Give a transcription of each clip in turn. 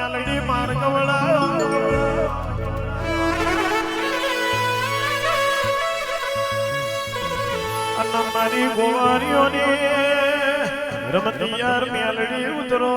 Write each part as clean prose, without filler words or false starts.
મેલડી માર્ગવળા અને મારી ગોવારીઓની રમતી યાર મેલડી ઉતરો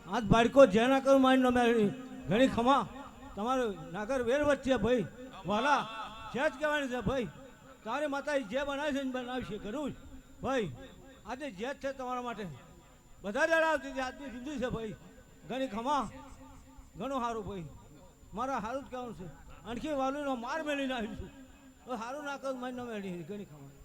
આજ બાળકો જેના કરું મારી નો ઘણી ખમા તમારું નાગર વેર વચ્ચે ભાઈ વાલા જે જ કહેવાની છે ભાઈ તારે માતા જે બનાવે છે બનાવશે ઘણું ભાઈ આજે જે જ છે તમારા માટે બધા જણાવતી છે આજની જિંદગી છે ભાઈ ઘણી ખમા ઘણું સારું ભાઈ મારા સારું જ કહેવાનું છે आणखी વાલુનો માર મેળીને આવીશું તો સારું ના કરું મારી નો મેળી ઘણી ખમા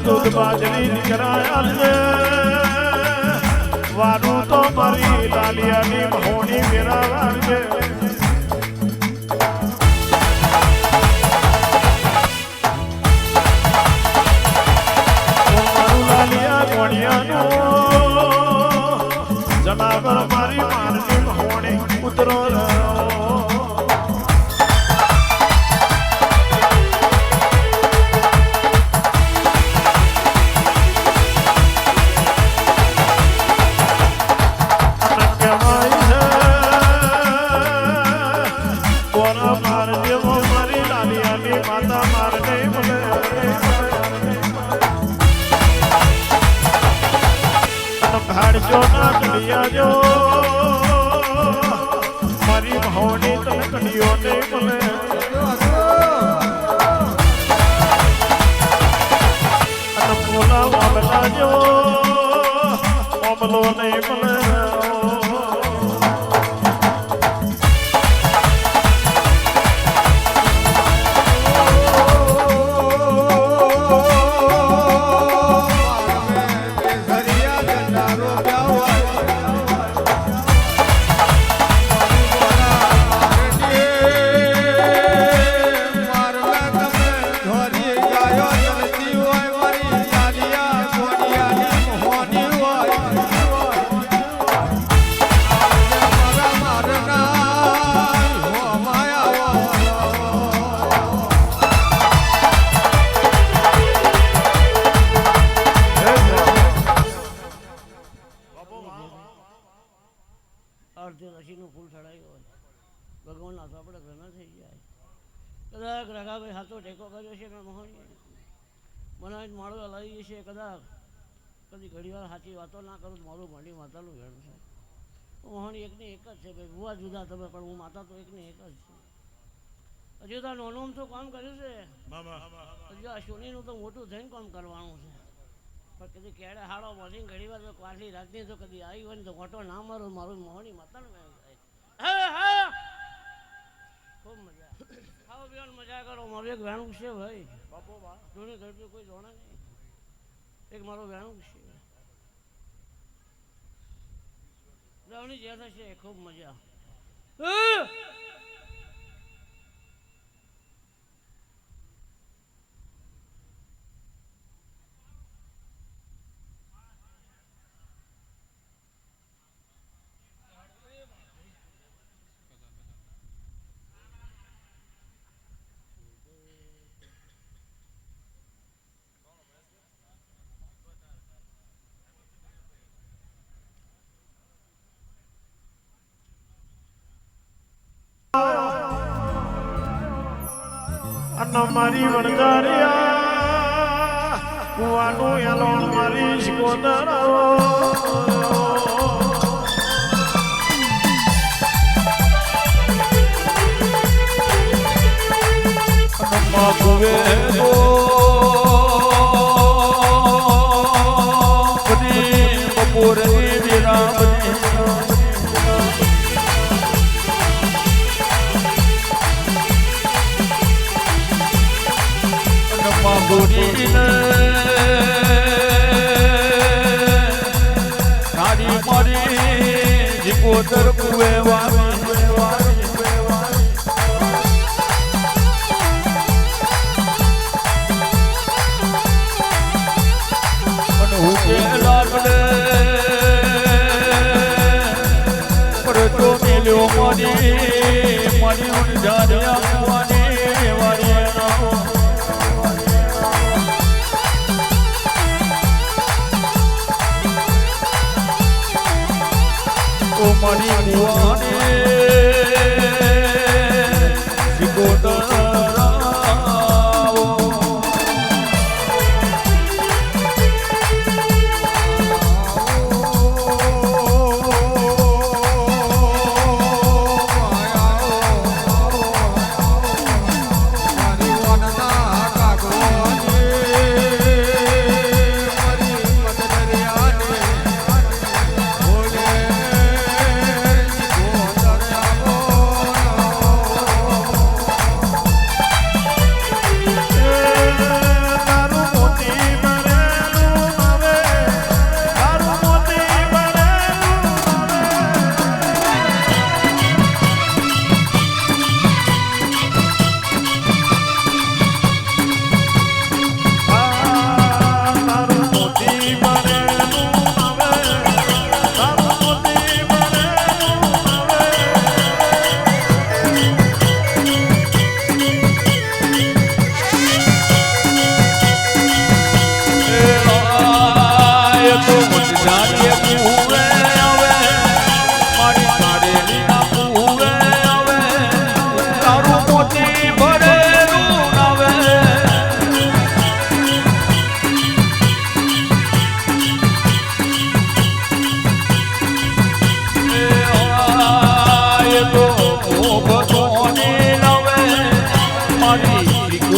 दूध बाजरी निकराया वारू तो मारी लालिया नी मोहनी मेरा वार જો ના કડિયા જો મારી ભાવની તને કડિયો નહીં મળે અને બોલા વાબલા જો ઓમલો નહીં મળે ફૂલ ચડાવ્યો હોય ભગવાનના તો આપણે ઘણા થઈ જાય કદાચ રઘાભાઈ હાથો ટેકો કર્યો છે મેં મોહની બનાવીને માળો હલાવી છે કદાચ કદી ઘણીવાર સાચી વાતો ના કરું મારું ભણી માતાનું ભેણું છે મોહની એકની એક જ છે ભાઈ ભૂવા જુદા તમે પણ હું માતા તો એકની એક જ છું હજુ તો નોનું તો કામ કર્યું છે હજુ આ સોનીનું તો મોટું થઈને કામ કરવાનું છે પણ કદી કેળે હાડો મળીને ઘણી વાર તો કાઢી રાખની તો કદી આવી હોય ને તો ખોટો ના મારું મારું મોહની માતાનું ભેણું થાય ખૂબ મજા ખાવા પીવાની મજા કરો મારું એક વેણું છે ભાઈ બાપો બા જોને ઘર કોઈ જોણે નહીં એક મારો વેણું છે રવણી જે થશે ખૂબ મજા અને મારી વણજારિયા કુવાનું એલોણ મારી શિકોદરાઓ માગવે બપોરની વિરામની તારી મારી જીકોતર કુએ લાગડે પડતો મેલ્યો મારી જાણ્યા વારી મારી ભુવાને શિકોતરાવો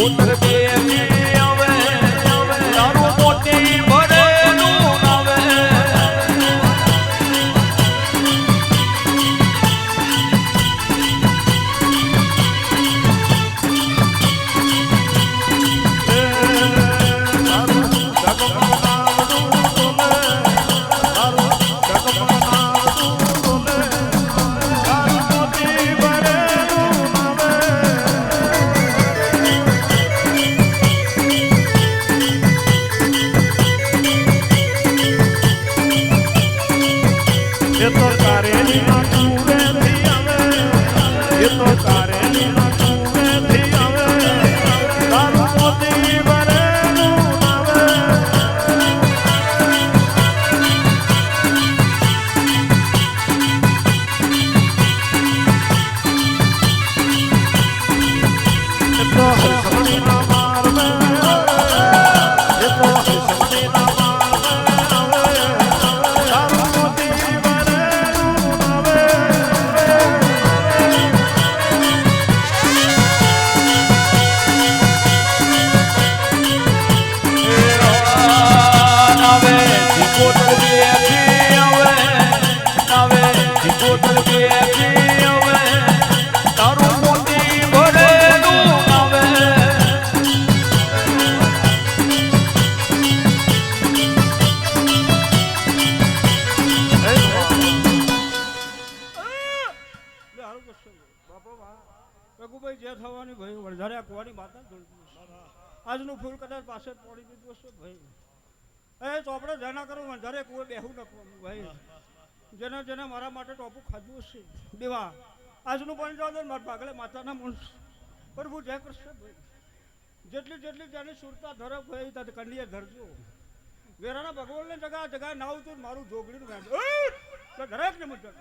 સિકોતર બેઠી આવે તારું મોતી ભરેલું આવે રઘુભાઈ જે થવાની ભાઈ વરધારે કુવાની માતા આજનું ફૂલ કદાચ પાસે પડી દીધું હશે ભાઈ એ ચોપડે ધ્યાના કરું વરધારે કુએ બેહું નખવાનું ભાઈ જેને જેને મારા માટે ટોપું ખાધું હશે દેવા આજનું પણ જાવ મારા ભાગલે માતાના મન પ્રભુ જય કૃષ્ણ ભાઈ જેટલી જેટલી ત્યાંની સુરતા ધરે ભાઈ ત્યાં કંડિયા ધરજો વેરાના ભગવાનને જગા જગા ના આવતું મારું જોગડીનું ગાંઠ દરેક ને મજા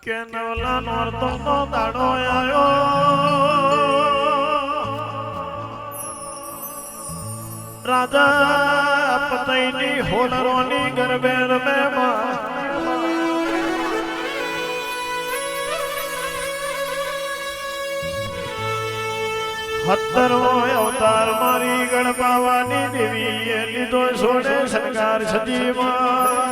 કે નવલા નોરતો નો દાડો આયો રાજા પતઈની હોલરોની ગરબે રમે હત્તરમો અવતાર મારી ગણપાવાની દેવીએ લીધો સોને શણગાર સજીમાં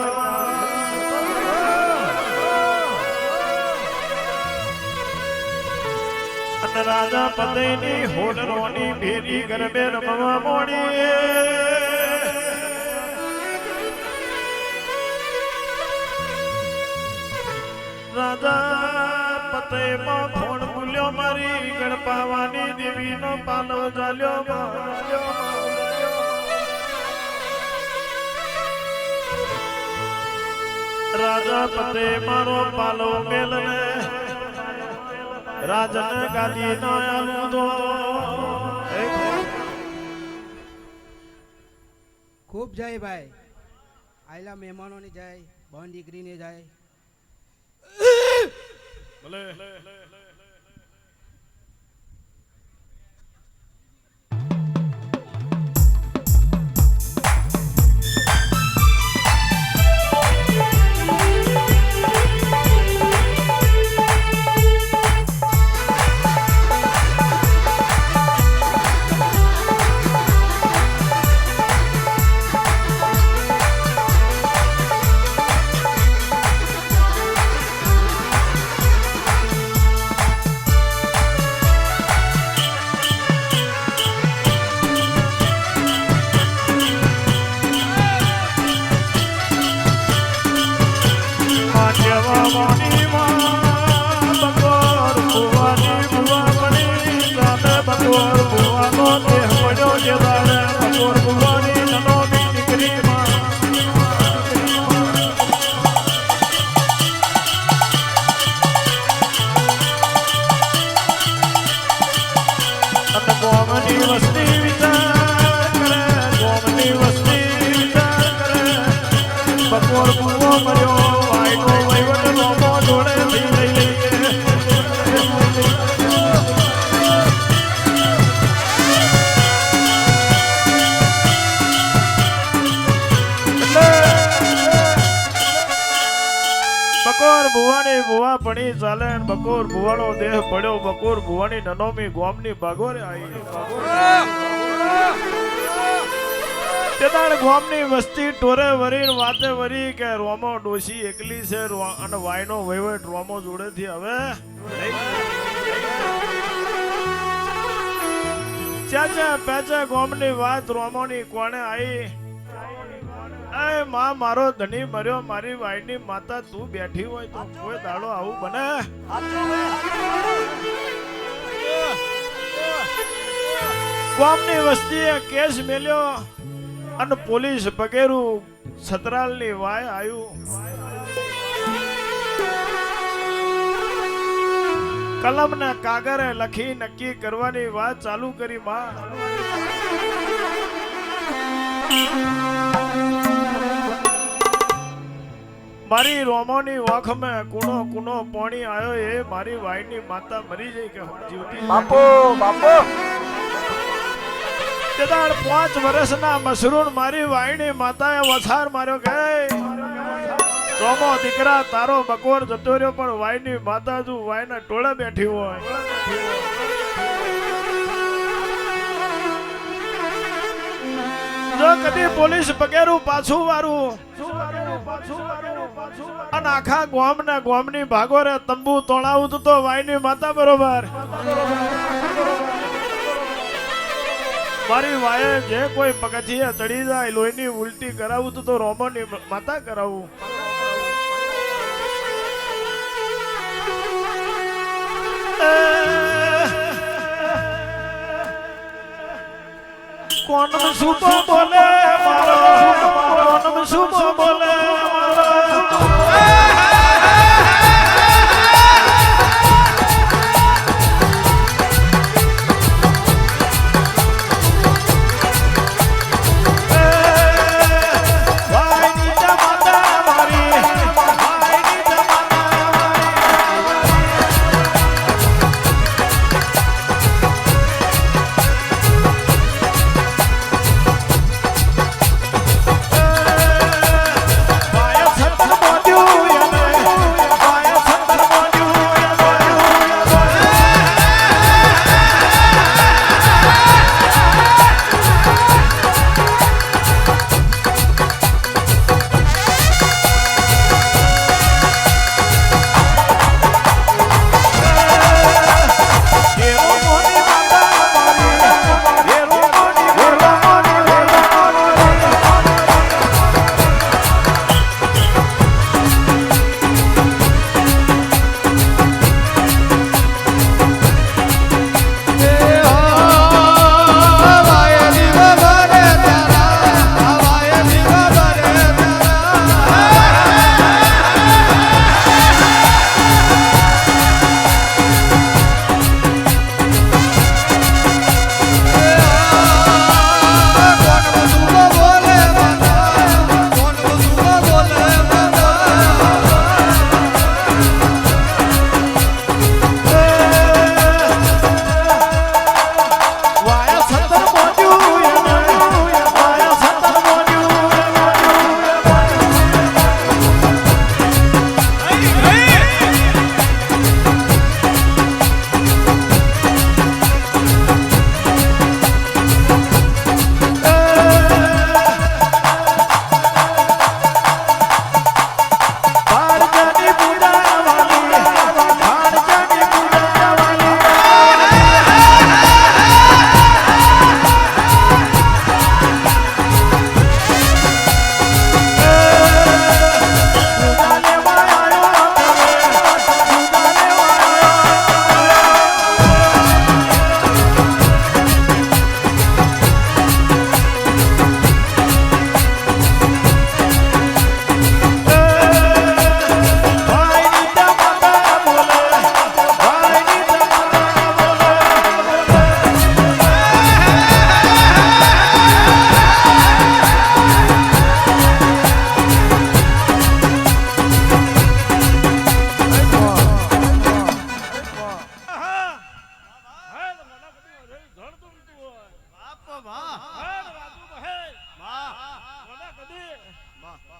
રાજા પતઈની હોલરોની ભેરી ગરબે રમવા મોડી રાજા પતઈમાં ફોન ભૂલ્યો મારી ગણપાવાની દેવીનો પાલો ચાલ્યો રાજા પતઈ મારો પાલો મેલને રાજન ગાદી નો આલુદો ખૂબ જાય ભાઈ આયલા મહેમાનોની જાય બહન દીકરીને જાય ભલે બપોર પૂરો કર્યો વાયનો વહીવટ રોમો જોડેથી લઈ લઈએ બકોર ભુવાની ભુવા પડી ચાલે ને બકોર ભુવાનો દેહ પડ્યો બકોર ભુવાની નનોમી ગોમની ભાગોરે આવી તેદાળ ગોમની વસ્તી ટોરે વરીને વાતે વરી કે રોમો ડોશી એકલી છે અને વાયનો વહીવટ રોમો જોડેથી હવે ચાચા પેચા ગોમની વાત રોમોની કોણે આવી એ માં મારો ધણી મર્યો મારી વાયની માતા તું બેઠી હોય તો કોઈ દાડો આવું બને ગામની વસ્તીએ કેસ મેલ્યો અને પોલીસ પગેરું સતરાલની વાય આવ્યું કલમ ને કાગરે લખી નક્કી કરવાની વાત ચાલુ કરી માં મારી રોમોની વાખમાં કુણો કુણો પોણી આવ્યો એ મારી વાયની માતા મરી જઈ કે જીવતી બાપો બાપો તેદાળ 5 વર્ષના મસરૂન મારી વાયની માતાએ વછાર માર્યો કે રોમો દીકરા તારો બકોર જતો રહ્યો પણ વાયની માતા જો વાયના ટોળે બેઠી હોય જો કદી પોલીસ પગેરું પાછું વારું અને આખા ગોમની ભાગોરે તંબુ તોડાવું તો વાયની માતા બરોબર મારી વાયે જે કોઈ પગથિયે ચડી જાય લોહીની ઉલટી કરાવું તો રોમોની માતા કરાવું કોણ સુબો બોલે મારો કોણ સુબો બોલે મારો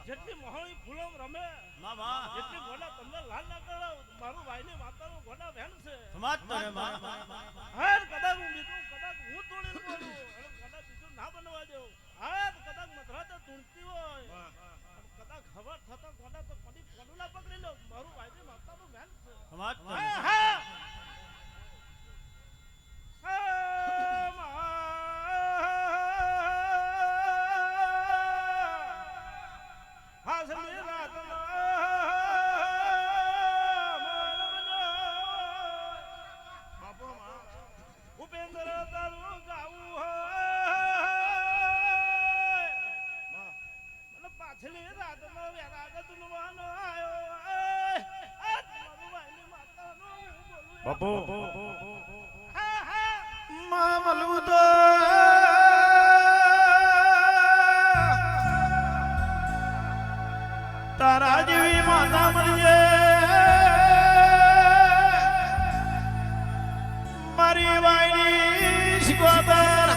જેટલી મહોણી ફૂલોમ રમે જેટલી ગોડા તમને લાલ ના કરો મારું ભાઈની માતાનું ગોડા વેણ છે હાર કદાચ હું બીજું કદાચ હું તોડીને બોલું અને કદાચ બીજું ના બનવા દેવું હાર કદાચ મધરાતે તૂણતી હોય કદાચ ખબર થતા ગોડા તો કદી પડું ના પકડી લો મારું ભાઈની માતાનું વેણ છે ઉપેન્દ્ર તારું ગાવું હોય પાછલી રાતમાં વેરાગ તુનવાનો આવ્યો મારું ભાઈની માતાનું બાપુ હા હા મામલું તો તારા જેવી માતા મળીએ મારી વાયની શીખવાતર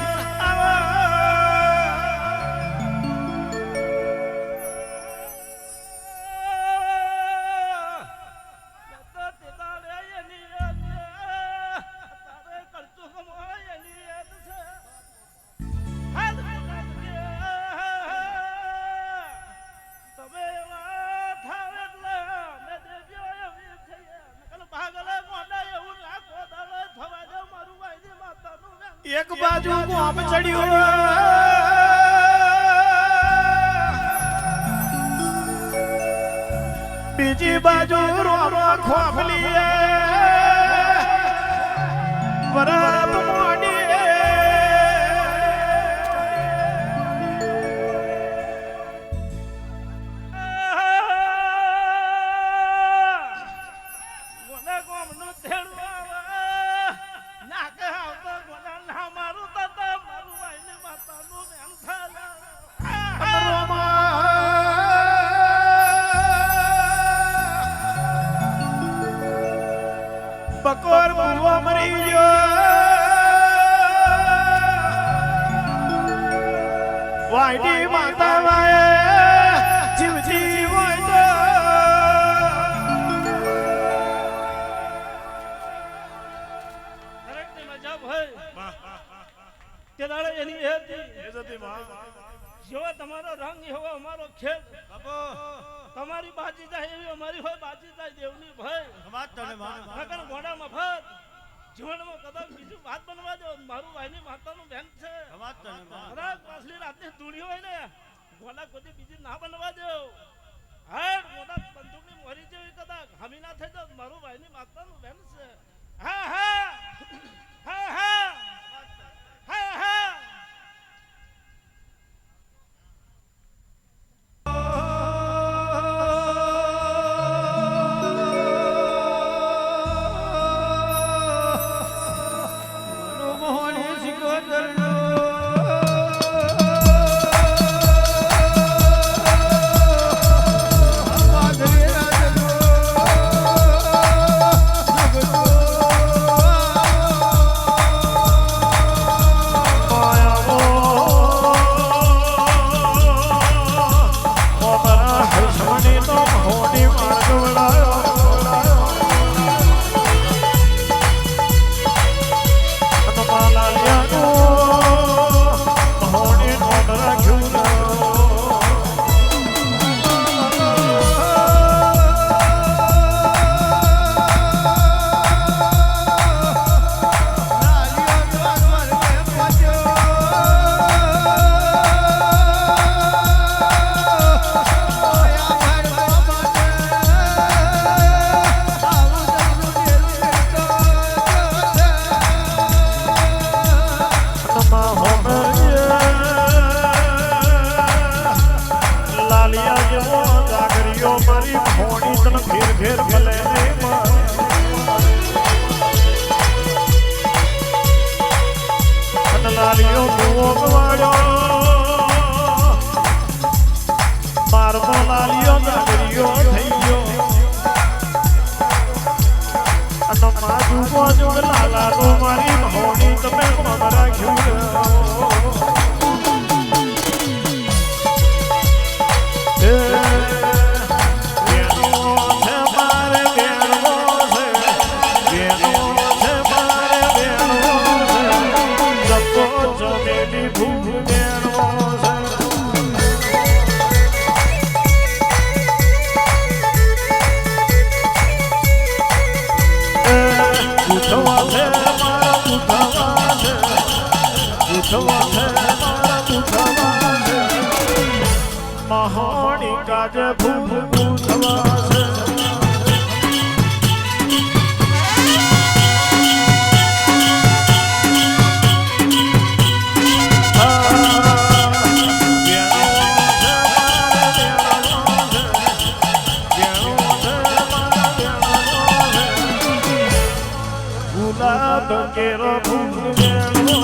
એક બાજુ કોમ ચડ્યું બીજી બાજુ રોમો ખોફલી વરબ મોડી ગોડા ગોમનું તેડું નાકે આવતો ગોડા ના મારું તો મારું ભાઈની માતાનું વેણ થાય બકોર બુવો મરી ગયો વાયડી માતા વાય જીવ જીવ હોય તો દરેકની મજા હોય તે દાડે એની એ હતી જેવો તમારો રંગ એવો અમારો ખેલ તમારી બાજી જાય એવી અમારી હોય બાજી જાય દેવની ભાઈ નકર ઘોડા મફત જીવનમાં કદાચ બીજું વાત બનવા દો મારું ભાઈની માતાનું બેન છે કદાચ પાછલી રાતની ધૂળી હોય ને ઘોડા કોઈ બીજી ના બનવા દો હા ઘોડા બંદૂકની મોરી જેવી કદાચ હમી ના થઈ જાવ મારું ભાઈની માતાનું બેન છે હા હા હા હા હા હા Yeah. મોહણી કાજે ફૂલ પૂછવા છે કેરો ફૂલ વેણો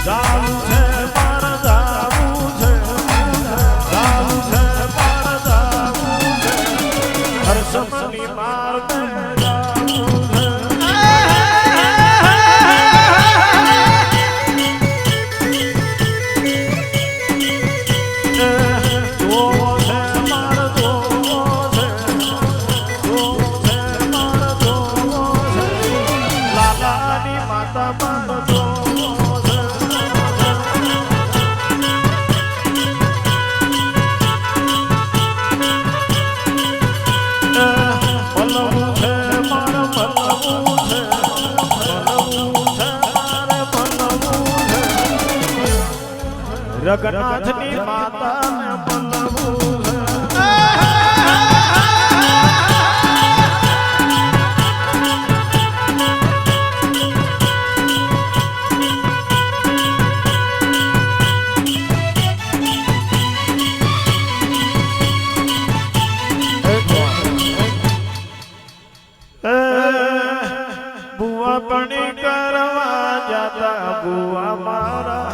જાવું છે મારે જાવું છે જાવું છે મારે જાવું છે હરસમની માર જાવું છે રઘનાથની માતાને બોલવું બુઆ પણી કરવા જાતા બુઆ મારા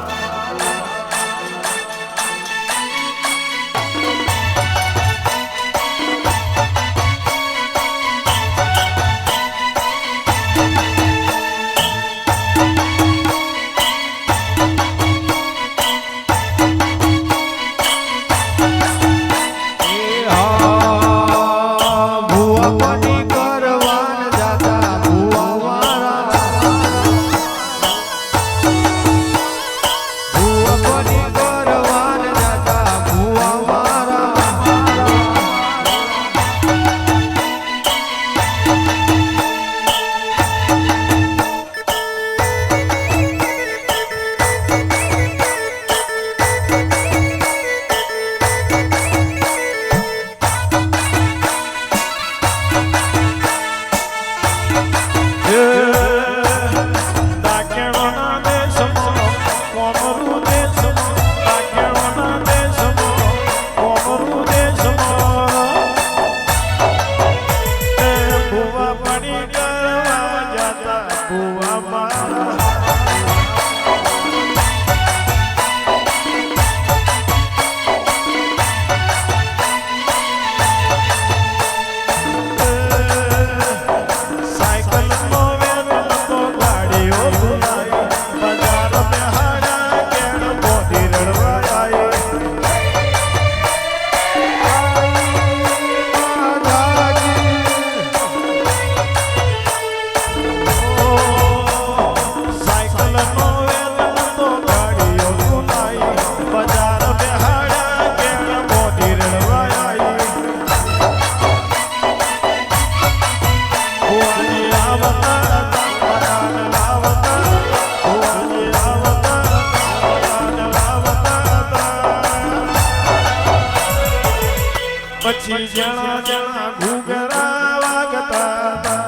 પછી જણા જણા ઘૂઘરા વાગતા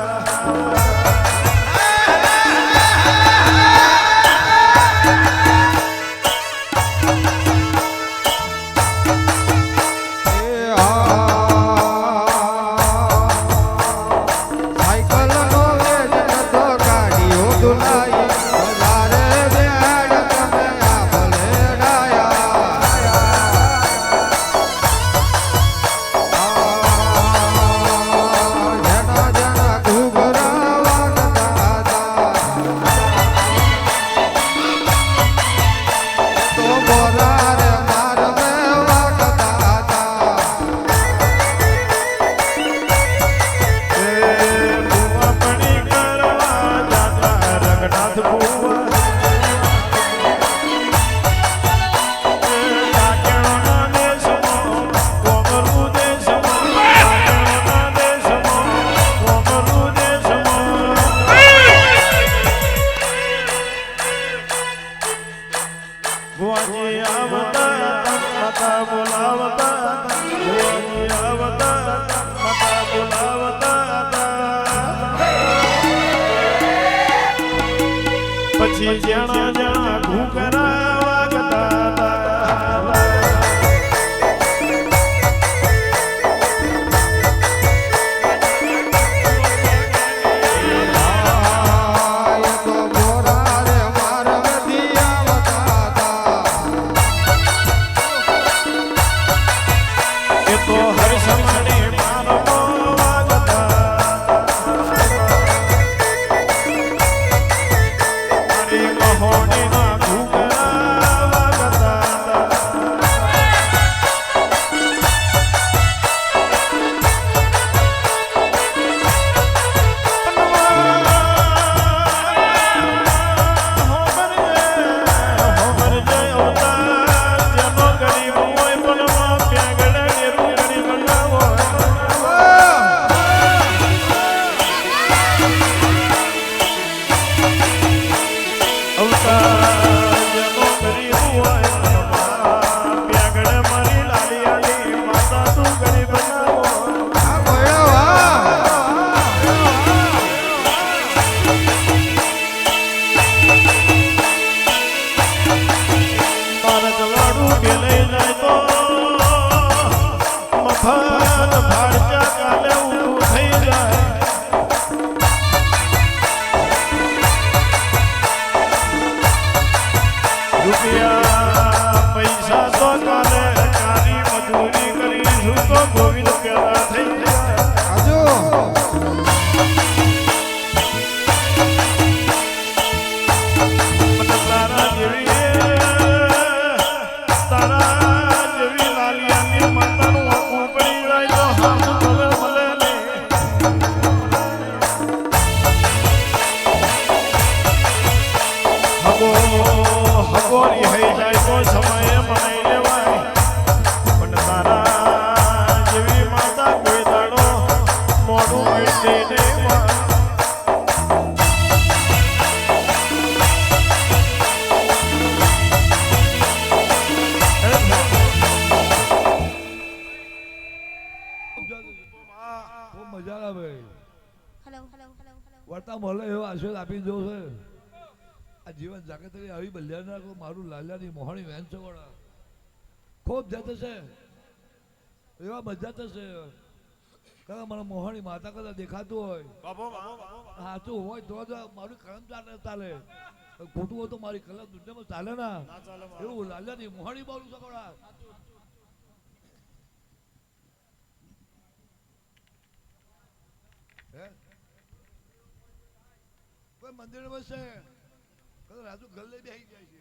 પછી જેણા જેણા ઘૂંઘરા વાગતા હતા. એ તો હર સમયે મારો વાગતા મારી મહોણીના ઘૂંઘરા વાગતા પૈસા તો કાલે કારી મજૂરી કરીશું તો ગોવિંદ પેલા થઈ જાય. તારા જેવી લાલિયાની માતાનું આખું પડી જાય તો હાથ ભલે મળે ને. હગો રિહાઈ જાય તો સમયે મનાઈ લેવાય પણ તારા જેવી માતા કોઈ દાડો મોઢું મીઠી નહીં મળે. ખૂબ મજા આવે વર્તા મળે એવો આશીર્વાદ આપી દો છે. આ જીવન જાગતરી આવી બલ્યાના મારું લાલાની મોહણી વેન છે વડા ખૂબ જત છે એવા મજા થશે. કદાચ મને મોહણી માતા કદાચ દેખાતું હોય સાચું હોય તો જ મારું કલમ ચાલે ખોટું હોય તો મારી કલમ દુનિયામાં ચાલે ના એવું લાલાની મોહણી બોલું છે વડા. કોઈ મંદિર બસે કદાચ રાજુ ઘર લઈ બેસી જાય છે.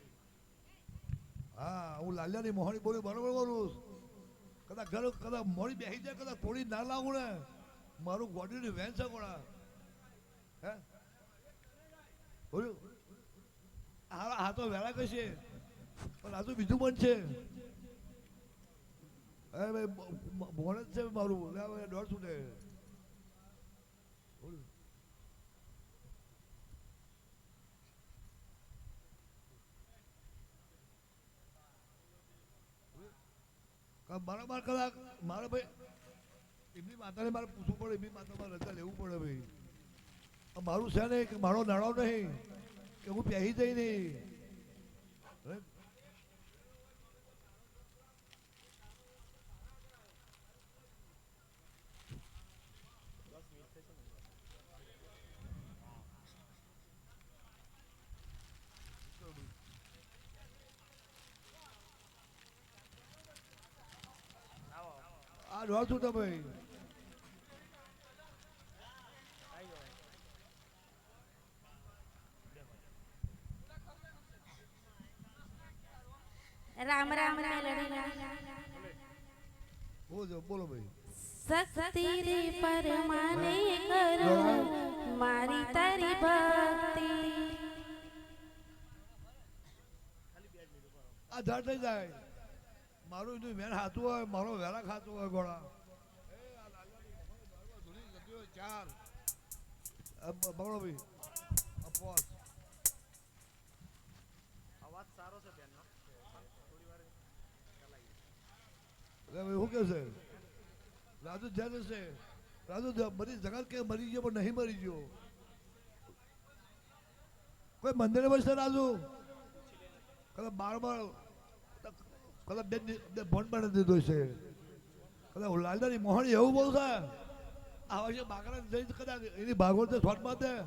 હા હું લાલિયાની મોહણી બોલી બરોબર બોલું. કદાચ ઘર કદાચ મોડી બેસી જાય કદાચ થોડી ના લાવું ને મારું ગોડીની વેન છે કોણા હે બોલ્યું હા તો વેળા કશે પણ રાજુ બીજું પણ છે. અરે ભાઈ ભોણ જ છે મારું દોઢ છૂટે. બરાબર કલાક મારે ભાઈ એમની માતાને મારે પૂછવું પડે એમની માતા મારે રજા લેવું પડે ભાઈ. મારું છે નહીં કે મારો નાણો નહીં કે હું પહેરી જઈ નહીં. આ રહો છું તમે રામ રામ મેલડી બોલો ભાઈ. શક્તિ રે પરમાને કરો મારી તારી ભક્તિ. આ ધાર થઈ જાય મારું એનું વેણ ખાતું હોય મારો વેલા ખાતું હોય ગોળા ચાર બગડો ભાઈ અપવાસ અવાજ સારો છે બેનનો થોડી વાર ભાઈ શું કે છે રાજુ ધ્યાન છે રાજુ બધી જગત કે મરી ગયો પણ નહીં મરી ગયો કોઈ મંદિરે બસશે રાજુ કદાચ બાર કદાચ બે ફોન પણ દીધો છે કદાચ લાલદાની મોહણી એવું બહુ છે આ વર્ષે બાકડા જઈ કદાચ એની ભાગવત શોર્ટમાં દે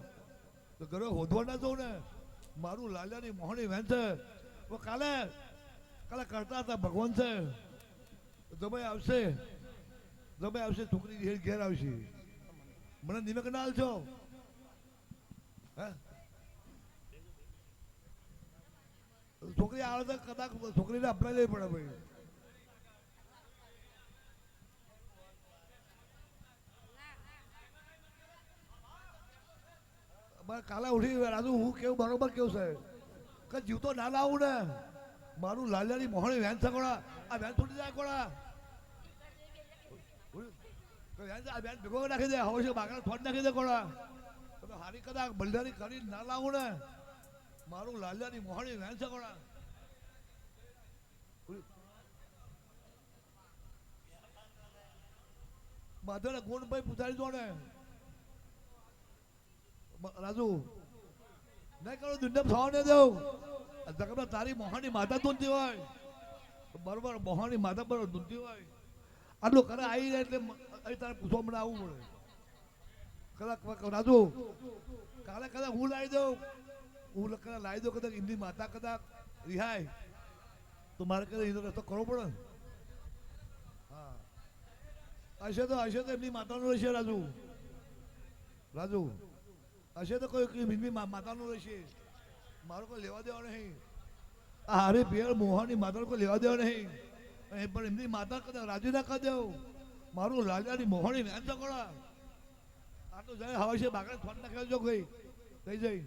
તો ઘરે હોદવા ના જવું ને મારું લાલદાની મોહણી વેન છે કાલે કાલે કરતા હતા ભગવાન છે જમાઈ આવશે છોકરી ઘેર આવશે મને નિમક ના હાલશો હે છોકરી આવે તો કદાચ છોકરીને અપનાવી લેવી પડે ભાઈ કાલે ઉઠી રાજુ હું કેવું બરોબર કેવું છે કે જીવતો ના લાવું ને મારું લાલિયાની મોહણી વેન છે કોણા આ વેન છૂટી જાય કોણા આ વેન ભેગો નાખી દે હવે બાકડા થોડ નાખી દે કોણા હારી કદાચ બલદારી કરી ના લાવું ને મારું લાલિયાની મોહણી વેન છે કોણા માધવને ગુણભાઈ પૂછાડી દો ને રાજુ નહીં કરો દુનિયા થવા નહીં દઉં જગતમાં તારી મોહાની માતા ધૂનતી હોય બરોબર મોહાની માતા બરોબર ધૂનતી હોય આટલું કરે આવી જાય એટલે અહીં તારે પૂછવા મને આવવું પડે કદાચ રાજુ કાલે કદાચ હું લાવી દઉં હું કદાચ લાવી દઉં કદાચ એમની માતા કદાચ રિહાય તો મારે કદાચ એનો રસ્તો કરવો પડે હા હશે તો એમની માતાનું રહેશે રાજુ હશે તો કોઈ એમની માતાનું રહેશે મારું કોઈ લેવા દેવા નહીં આ હારે પિયર મોહનની માતાનું કોઈ લેવા દેવા નહીં પણ એમની માતા કદાચ રાજી ના કરી દેવું મારું લાલિયાની મોહની વેન ચકોડા આટલું જાય હવે છે બાકડે ફોન નાખેલો જો કોઈ થઈ જાય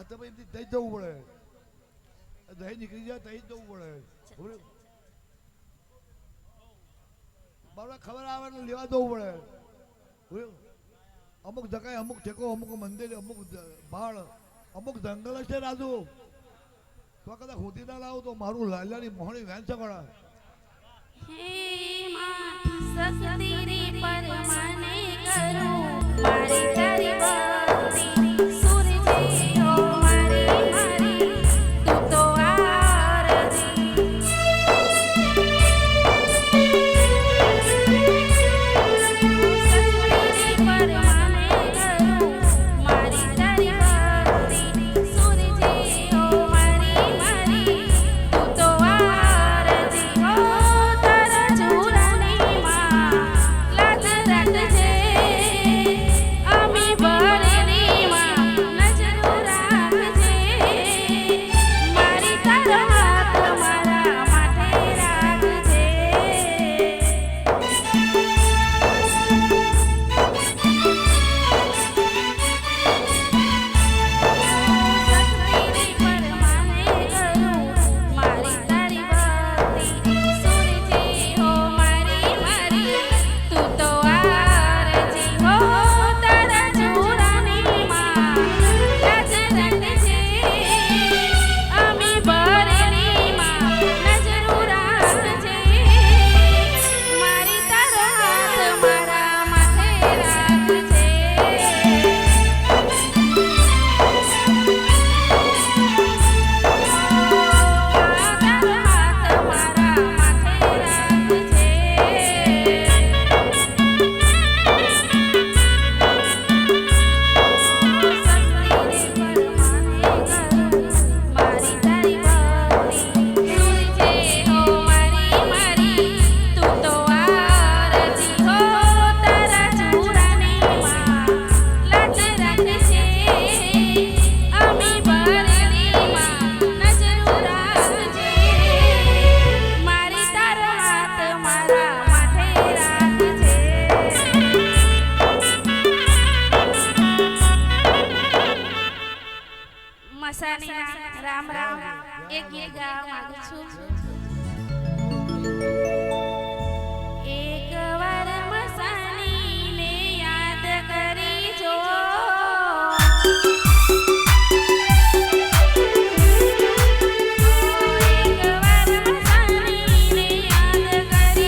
તમે એમથી થઈ જવું પડે દહીં નીકળી જાય થઈ જવું પડે બરાબર ખબર આવે ને લેવા જવું પડે અમુક જગ્યાએ અમુક ઠેકો અમુક મંદિર અમુક ભાડ અમુક જંગલ છે રાજુ તો કદાચ હોતી ના લાવું તો મારું લાલિયાની મોહણી વેન છે કડા હે માં શક્તિ રે પરમાને કરું મારી તારી ભક્તિ સૂરજે ઓ મારી મારી તું તો આરતી શક્તિ રે પરમાને કરું મારી તારી ભક્તિ સૂરજે ઓ મારી મારી તું તો આરતી ઓ તારા ચૂરાની માં લાજ રાખજે અમી ભરેલી માં નજરો રાખજે મારી તારો હાથ મારા માથે રાખજે શક્તિ પરમાને કરું મારી તારી ભક્તિ સૂરજે હો મારી મારી તું તો આરતી હો તારા ચૂરાની માં લાજ રાખજે અમી ભરેલી માં નજરો રાખજે મારી તારો હાથ મારા માથે રાખજે તારો હાથ મારા માથે રાખજે મસાણીના રામ રામ એક ગીત ગાવા માંગુ છું એકવાર મસાણીને યાદ કરી જો એકવાર મસાણીને યાદ કરી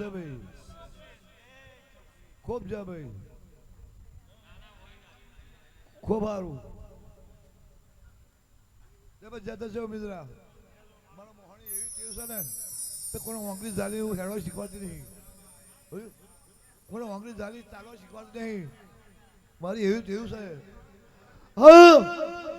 છે ભાઈ ખૂબ છે ભાઈ ખૂબ સારું જબરજસ્ત છે મિત્રા મારા મોહણી એવી ટેવ છે ને તો કોને ઓંગળી ઝાલી એવું હેડો શીખવાડતી નહીં કોને ઓંગળી ઝાલી ચાલો શીખવાડતી નહીં મારી એવી ટેવ છે હા